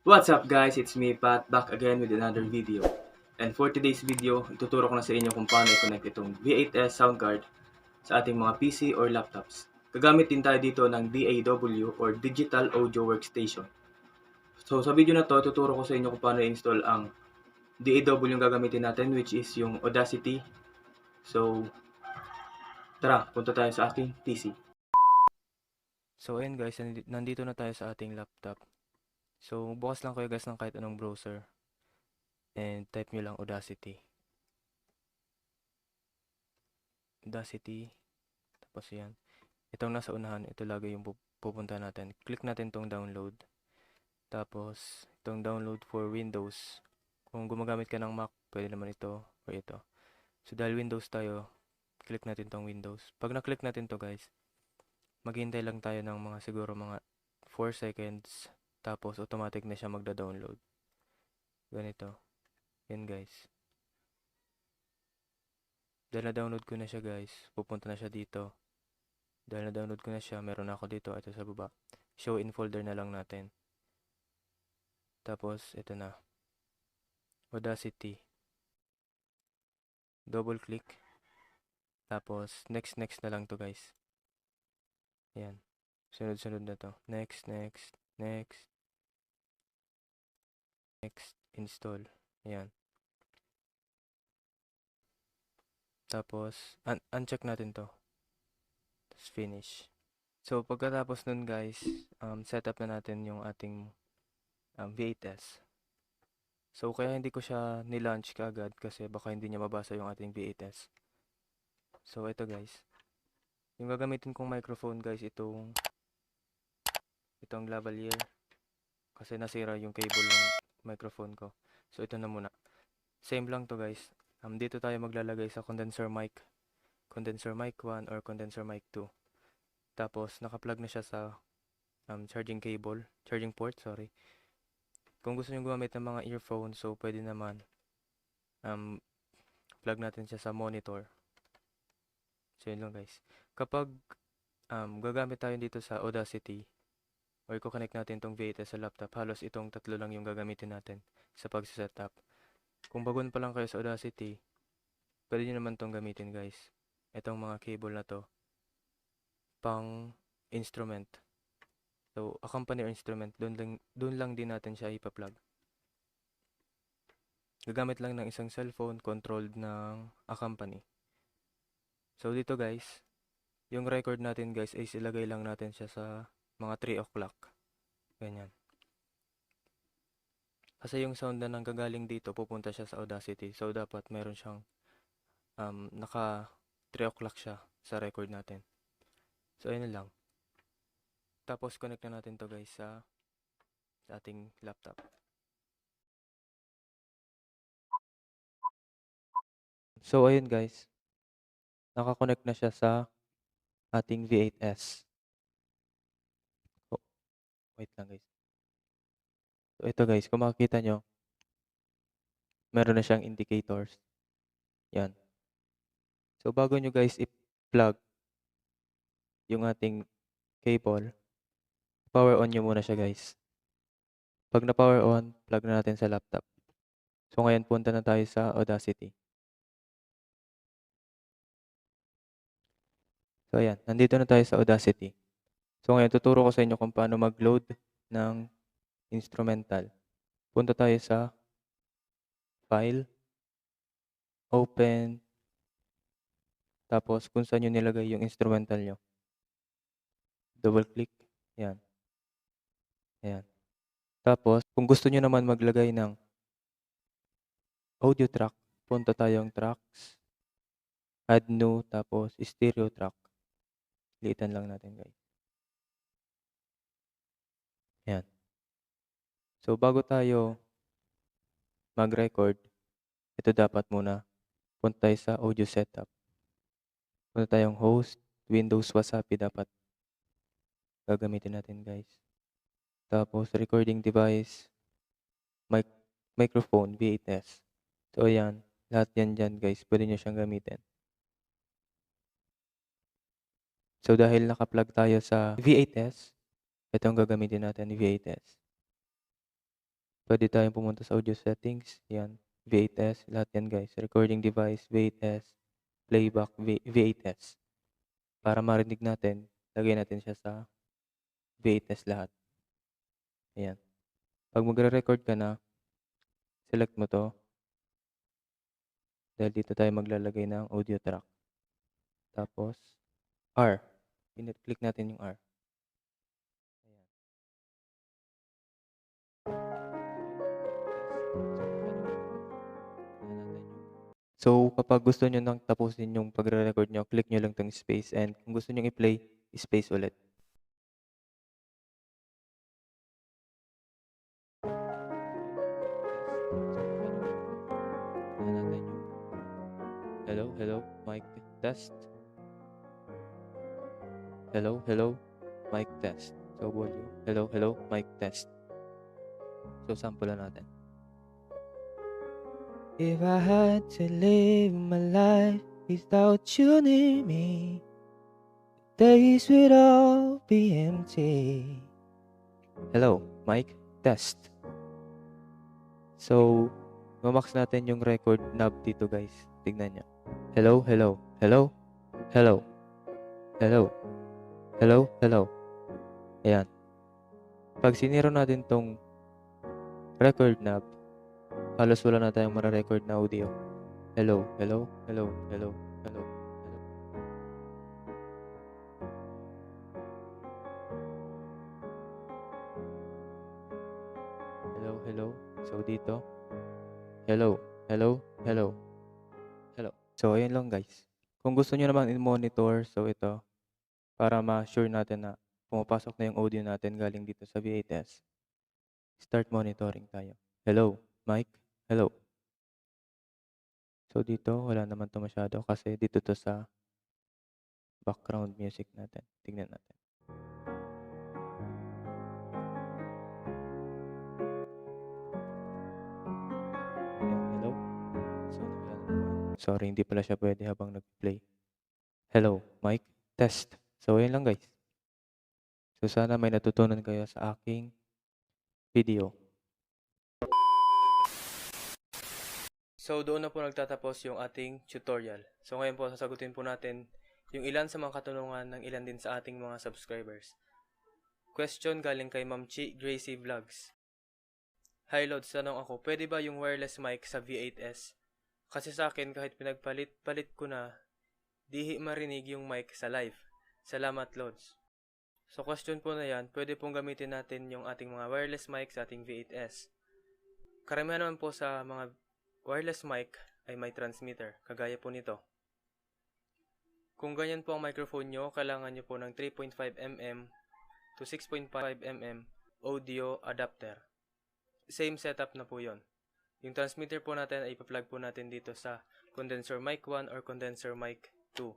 What's up guys? It's me Pat back again with another video. And for today's video, ituturo ko na sa inyo kung paano i-connect itong V8S sound card sa ating mga PC or laptops. Gagamit din tayo dito ng DAW or Digital Audio Workstation. So sa video na to, ituturo ko sa inyo kung paano i-install ang DAW yung gagamitin natin, which is yung Audacity. So tara, punta tayo sa aking PC. So ayun guys, nandito na tayo sa ating laptop. So bukas lang kayo guys ng kahit anong browser and type nyo lang Audacity, tapos yan. Itong nasa unahan, ito lagi yung pupunta natin. Click natin tong download. Tapos, itong download for Windows. Kung gumagamit ka ng Mac, pwede naman ito or ito. So, dahil Windows tayo, click natin tong Windows. Pag na-click natin to guys, maghintay lang tayo ng mga siguro mga 4 seconds. Tapos, automatic na siya magda-download. Ganito. Yan guys. Dahil na-download ko na siya guys, pupunta na siya dito. Dahil na-download ko na siya, meron na ako dito. Ito sa baba. Show in folder na lang natin. Tapos, ito na. Audacity. Double click. Tapos, next na lang to guys. Ayan. Sunod-sunod na to. Next. Install. Ayan. Tapos, uncheck natin to. Tapos, finish. So, pagkatapos nun guys, set up na natin yung ating V8S. So, kaya hindi ko siya nilaunch kaagad kasi baka hindi niya mabasa yung ating V8S. So, ito guys. Yung gagamitin kong microphone guys, itong lavalier. Kasi nasira yung cable ng microphone ko. So, ito na muna. Same lang to guys. Dito tayo maglalagay sa condenser mic. Condenser mic 1 or condenser mic 2. Tapos, naka-plug na siya sa charging port, sorry. Kung gusto niyo gumamit ng mga earphone, so pwede naman plug natin siya sa monitor. So, yun lang guys. Kapag gagamit tayo dito sa Audacity, or i-connect natin itong V8S sa laptop, halos itong tatlo lang yung gagamitin natin sa pag-setup. Kung bagon pa lang kayo sa Audacity, pwede nyo naman itong gamitin guys. Itong mga cable na to, pang instrument. So, accompany or instrument, dun lang din natin siya ipa-plug. Gagamit lang ng isang cellphone controlled ng accompany. So, dito guys, yung record natin guys ay ilagay lang natin siya sa mga 3 o'clock. Ganyan. Kasi yung sound na nanggagaling dito, pupunta siya sa Audacity. So, dapat meron siyang naka 3 o'clock siya sa record natin. So, ayun lang. Tapos, connect na natin to guys sa ating laptop. So, ayun guys. Nakakonect na siya sa ating V8S. Oh, wait lang guys. So, ito guys, kung makikita nyo, meron na siyang indicators. Yan. So, bago nyo guys i-plug yung ating cable, power on nyo muna siya guys. Pag na-power on, plug na natin sa laptop. So, ngayon punta na tayo sa Audacity. So, ayan. Nandito na tayo sa Audacity. So, ngayon tuturo ko sa inyo kung paano mag-load ng instrumental. Punta tayo sa File, Open, tapos kung saan nyo nilagay yung instrumental nyo. Double click. Ayan. Ayan. Tapos, kung gusto nyo naman maglagay ng audio track, punta tayong tracks, add new, tapos stereo track. Liitan lang natin guys. Ayan. So, bago tayo mag-record, ito dapat muna. Punta tayo sa audio setup. Punta tayong host, Windows Wasapi dapat gagamitin natin guys. Tapos, recording device, microphone, V8S. So, ayan. Lahat yan dyan guys. Pwede nyo siyang gamitin. So, dahil naka-plug tayo sa V8S, ito ang gagamitin natin, V8S. Pwede tayong pumunta sa audio settings. Yan. V8S. Lahat yan guys. Recording device, V8S. Playback, V8S. Para marinig natin, lagay natin siya sa V8S lahat. Ayan. Pag magre-record ka na, select mo to. Dahil dito tayo maglalagay ng audio track. Tapos, R. Click natin yung R. Ayan. So, kapag gusto nyo nang tapusin yung pagre-record nyo, click nyo lang tong space. And kung gusto nyo i-play, space ulit. Hello, hello, mic test. Hello, hello, mic test. So, volume. Hello, hello, mic test. So, sample na natin. If I had to live my life without you near me, days would all be empty. Hello, mic test. So, mamax natin yung record knob dito guys. Tignan nyo. Hello, hello, hello, hello, hello, hello, hello. Ayan. Pag siniro natin tong record knob, halos wala na tayong mara-record na audio. Hello, hello, hello, hello, hello, hello. Hello, hello. So, dito. Hello, hello, hello, hello. So, ayun lang guys. Kung gusto nyo naman i-monitor, so ito, para ma-sure natin na pumapasok na yung audio natin galing dito sa V8S. Start monitoring tayo. Hello, mic. Hello. So, dito, wala naman to masyado kasi dito to sa background music natin. Tingnan natin. Ayan, hello. So, wala naman. Sorry, hindi pala siya pwede habang nag-play. Hello, mic. Test. So, ayun lang guys. So, sana may natutunan kayo sa aking video. So, doon na po nagtatapos yung ating tutorial. So, ngayon po, sasagutin po natin yung ilan sa mga katanungan ng ilan din sa ating mga subscribers. Question galing kay Ma'am Chi Gracie Vlogs. Hi Lods, tanong ako, pwede ba yung wireless mic sa V8S? Kasi sa akin, kahit pinagpalit ko na, di marinig yung mic sa live. Salamat Lods. So, question po na yan, pwede pong gamitin natin yung ating mga wireless mic sa ating V8S. Karamihan naman po sa mga wireless mic ay may transmitter, kagaya po nito. Kung ganyan po ang microphone nyo, kailangan nyo po ng 3.5mm to 6.5mm audio adapter. Same setup na po yon. Yung transmitter po natin ay ipa-plug po natin dito sa condenser mic 1 or condenser mic 2.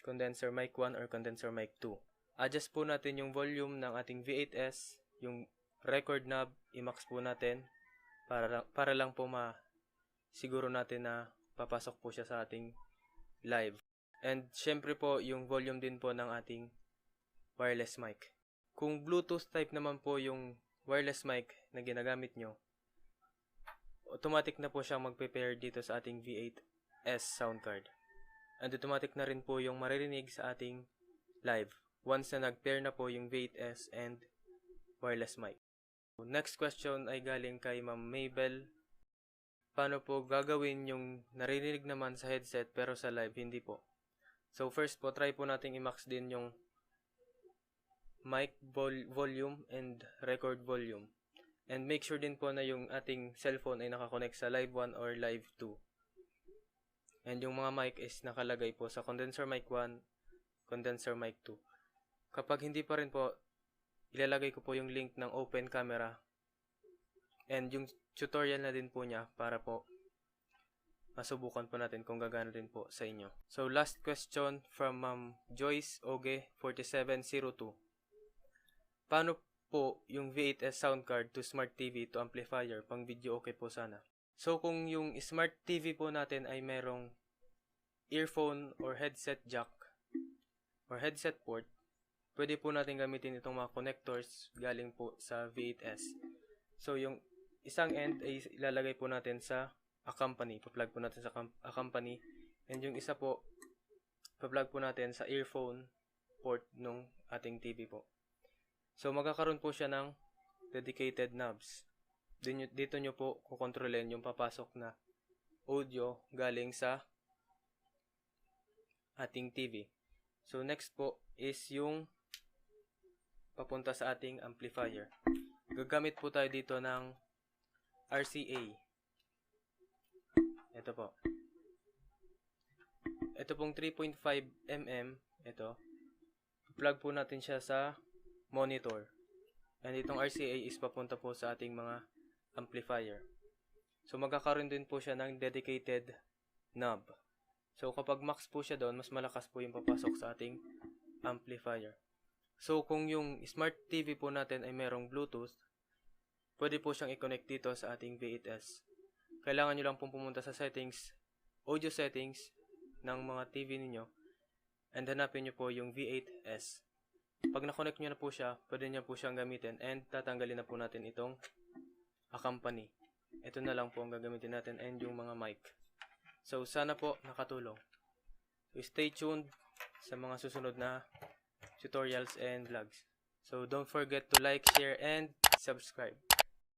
Condenser mic 1 or condenser mic 2. Adjust po natin yung volume ng ating V8S, yung record knob, i-max po natin para lang po siguro natin na papasok po siya sa ating live. And syempre po yung volume din po ng ating wireless mic. Kung Bluetooth type naman po yung wireless mic na ginagamit nyo, automatic na po siyang mag-prepare dito sa ating V8S sound card. And automatic na rin po yung maririnig sa ating live once na nag-pair na po yung V8S and wireless mic. Next question ay galing kay Ma'am Mabel. Paano po gagawin yung naririnig naman sa headset pero sa live hindi po? So first po, try po nating i-max din yung mic volume and record volume. And make sure din po na yung ating cellphone ay nakakonect sa live 1 or live 2. And yung mga mic is nakalagay po sa condenser mic 1, condenser mic 2. Kapag hindi pa rin po, ilalagay ko po yung link ng open camera and yung tutorial na din po niya para po masubukan po natin kung gagana din po sa inyo. So last question from Joyce Oge 4702. Paano po yung V8S sound card to smart TV to amplifier pang video okay po sana? So kung yung smart TV po natin ay merong earphone or headset jack or headset port, pwede po natin gamitin itong mga connectors galing po sa V8S. So, yung isang end ay ilalagay po natin sa accompany. Pa-plug po natin sa accompany. And yung isa po, pa-plug po natin sa earphone port nung ating TV po. So, magkakaroon po siya ng dedicated knobs. Dito nyo po kukontrolin yung papasok na audio galing sa ating TV. So, next po is yung papunta sa ating amplifier. Gagamit po tayo dito ng RCA. Ito po. Ito pong 3.5 mm. Ito. Plug po natin siya sa monitor. And itong RCA is papunta po sa ating mga amplifier. So, magkakaroon din po siya ng dedicated knob. So, kapag max po siya doon, mas malakas po yung papasok sa ating amplifier. So, kung yung smart TV po natin ay merong Bluetooth, pwede po siyang i-connect dito sa ating V8S. Kailangan nyo lang pong pumunta sa settings, audio settings ng mga TV ninyo, and hanapin nyo po yung V8S. Pag na-connect nyo na po siya, pwede nyo po siyang gamitin, and tatanggalin na po natin itong accompany. Ito na lang po ang gagamitin natin, and yung mga mic. So, sana po nakatulong. So, stay tuned sa mga susunod na tutorials and vlogs. So, don't forget to like, share, and subscribe.